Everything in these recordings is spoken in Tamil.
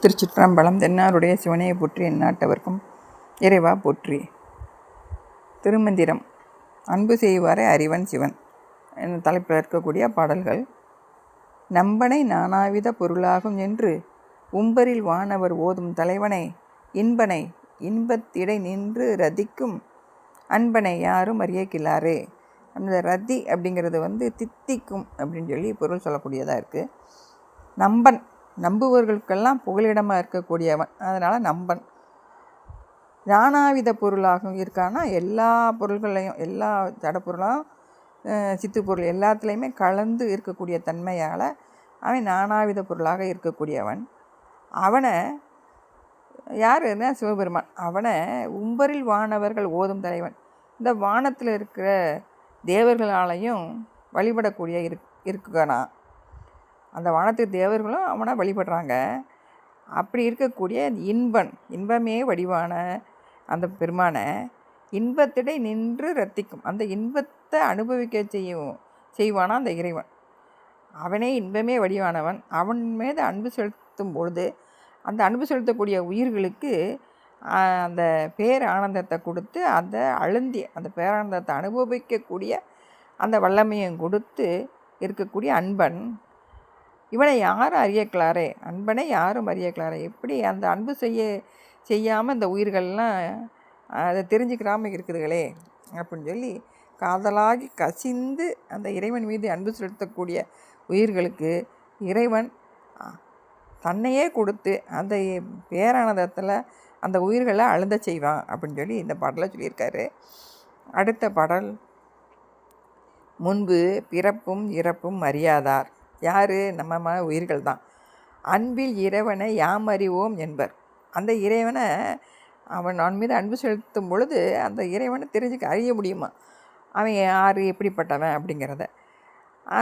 திருச்சிற்றம்பலம். தென்னாருடைய சிவனையை போற்றி, எந்நாட்டவர்க்கும் இறைவா போற்றி. திருமந்திரம். அன்பு செய்வாரை அறிவன் சிவன் என்ற தலைப்பில் இருக்கக்கூடிய பாடல்கள். நம்பனை நானாவித பொருளாகும் என்று உம்பரில் வானவர் ஓதும் தலைவனை இன்பனை இன்பத்திடை நின்று ரதிக்கும் அன்பனை யாரும் அறியக்கில்லாரே. அந்த ரதி அப்படிங்கிறது தித்திக்கும் அப்படின்னு சொல்லி பொருள் சொல்லக்கூடியதாக இருக்குது. நம்பன், நம்புவர்களுக்கெல்லாம் புகலிடமாக இருக்கக்கூடியவன், அதனால் நம்பன். நானாவித பொருளாகவும் இருக்கான்னா எல்லா பொருள்களையும், எல்லா ஜடப்பொருளும் சித்து பொருள் எல்லாத்துலேயுமே கலந்து இருக்கக்கூடிய தன்மையால் அவன் நானாவித பொருளாக இருக்கக்கூடியவன். அவனை யாருன்னா சிவபெருமான். அவனை உம்பரில் வானவர்கள் ஓதும் தலைவன். இந்த வானத்தில் இருக்கிற தேவர்களாலையும் வழிபடக்கூடிய இருக்குனா. அந்த வானத்து தேவர்களும் அவனை வழிபடுறாங்க. அப்படி இருக்கக்கூடிய இன்பன், இன்பமே வடிவான அந்த பெருமானை இன்பத்திடை நின்று ரத்திக்கும், அந்த இன்பத்தை அனுபவிக்க செய்வானா அந்த இறைவன். அவனே இன்பமே வடிவானவன். அவன் மீது அன்பு செலுத்தும் பொழுது அந்த அன்பு செலுத்தக்கூடிய உயிர்களுக்கு அந்த பேரானந்தத்தை கொடுத்து அந்த அழுந்தி அந்த பேரானந்தத்தை அனுபவிக்கக்கூடிய அந்த வல்லமையும் கொடுத்து இருக்கக்கூடிய அன்பன். இவனை யாரும் அறியக்கலாரே, அன்பனை யாரும் அறியக்கலாரே. எப்படி அந்த அன்பு செய்யாமல் இந்த உயிர்கள்லாம் அதை தெரிஞ்சுக்கிறாமல் இருக்குதுகளே அப்படின்னு சொல்லி காதலாகி கசிந்து அந்த இறைவன் மீது அன்பு செலுத்தக்கூடிய உயிர்களுக்கு இறைவன் தன்னையே கொடுத்து அந்த பேரானந்தத்தில் அந்த உயிர்களை அழுந்த செய்வான் அப்படின்னு சொல்லி இந்த பாடலை சொல்லியிருக்காரு. அடுத்த பாடல். முன்பு பிறப்பும் இறப்பும் அறியாதார். யார்? நம்ம உயிர்கள் தான். அன்பில் இறைவனை யாம் அறிவோம் என்பர். அந்த இறைவனை அவன் மீது அன்பு செலுத்தும் பொழுது அந்த இறைவனை அறிய முடியுமா, அவன் யார், எப்படிப்பட்டவன் அப்படிங்கிறத.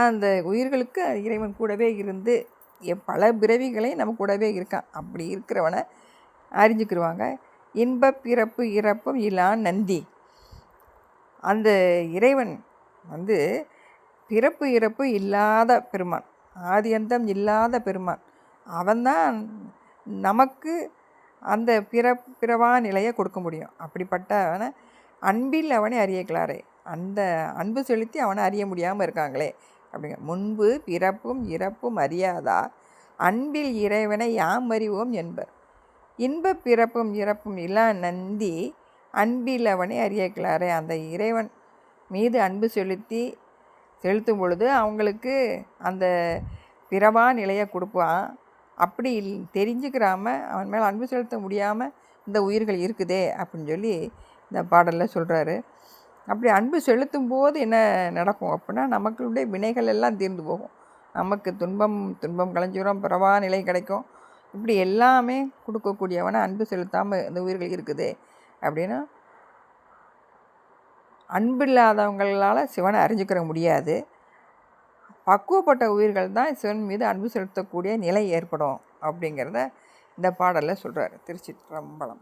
அந்த உயிர்களுக்கு இறைவன் கூடவே இருந்து பல பிறவிகளை நம்ம கூடவே இருக்கான். அப்படி இருக்கிறவனை அறிஞ்சுக்கிடுவாங்க. இன்ப பிறப்பு இறப்பும் இல்லான் நந்தி. அந்த இறைவன் பிறப்பு இறப்பு இல்லாத பெருமான், ஆதியந்தம் இல்லாத பெருமான். அவன்தான் நமக்கு அந்த பிறவா நிலையை கொடுக்க முடியும். அப்படிப்பட்டவனை அன்பில் அவனை அறியக்கலாரே. அந்த அன்பு செலுத்தி அவனை அறிய முடியாமல் இருக்காங்களே அப்படிங்க. முன்பு பிறப்பும் இறப்பும் அறியாதா அன்பில் இறைவனை யாம் அறிவோம் என்பர். இன்ப பிறப்பும் இறப்பும் இல்லா நந்தி அன்பில் அவனை அறியக்கலாரே. அந்த இறைவன் மீது அன்பு செலுத்தும் பொழுது அவங்களுக்கு அந்த பிறவா நிலையை கொடுப்பான். அப்படி தெரிஞ்சுக்கிறாம அவன் மேலே அன்பு செலுத்த முடியாமல் இந்த உயிர்கள் இருக்குதே அப்படின்னு சொல்லி இந்த பாடலில் சொல்கிறாரு. அப்படி அன்பு செலுத்தும் போது என்ன நடக்கும் அப்படின்னா, நமக்குடைய வினைகள் எல்லாம் தீர்ந்து போகும். நமக்கு துன்பம் கலைஞ்சிரும், பிறவா நிலை கிடைக்கும். இப்படி எல்லாமே கொடுக்கக்கூடியவனை அன்பு செலுத்தாமல் இந்த உயிர்கள் இருக்குதே அப்படின்னா, அன்பில்லாதவங்களால் சிவனை அறிஞ்சிக்கிற முடியாது. பக்குவப்பட்ட உயிர்கள் தான் சிவன் மீது அன்பு செலுத்தக்கூடிய நிலை ஏற்படும் அப்படிங்கிறத இந்த பாடலில் சொல்கிறார். திருச்சிற்றம்பலம்.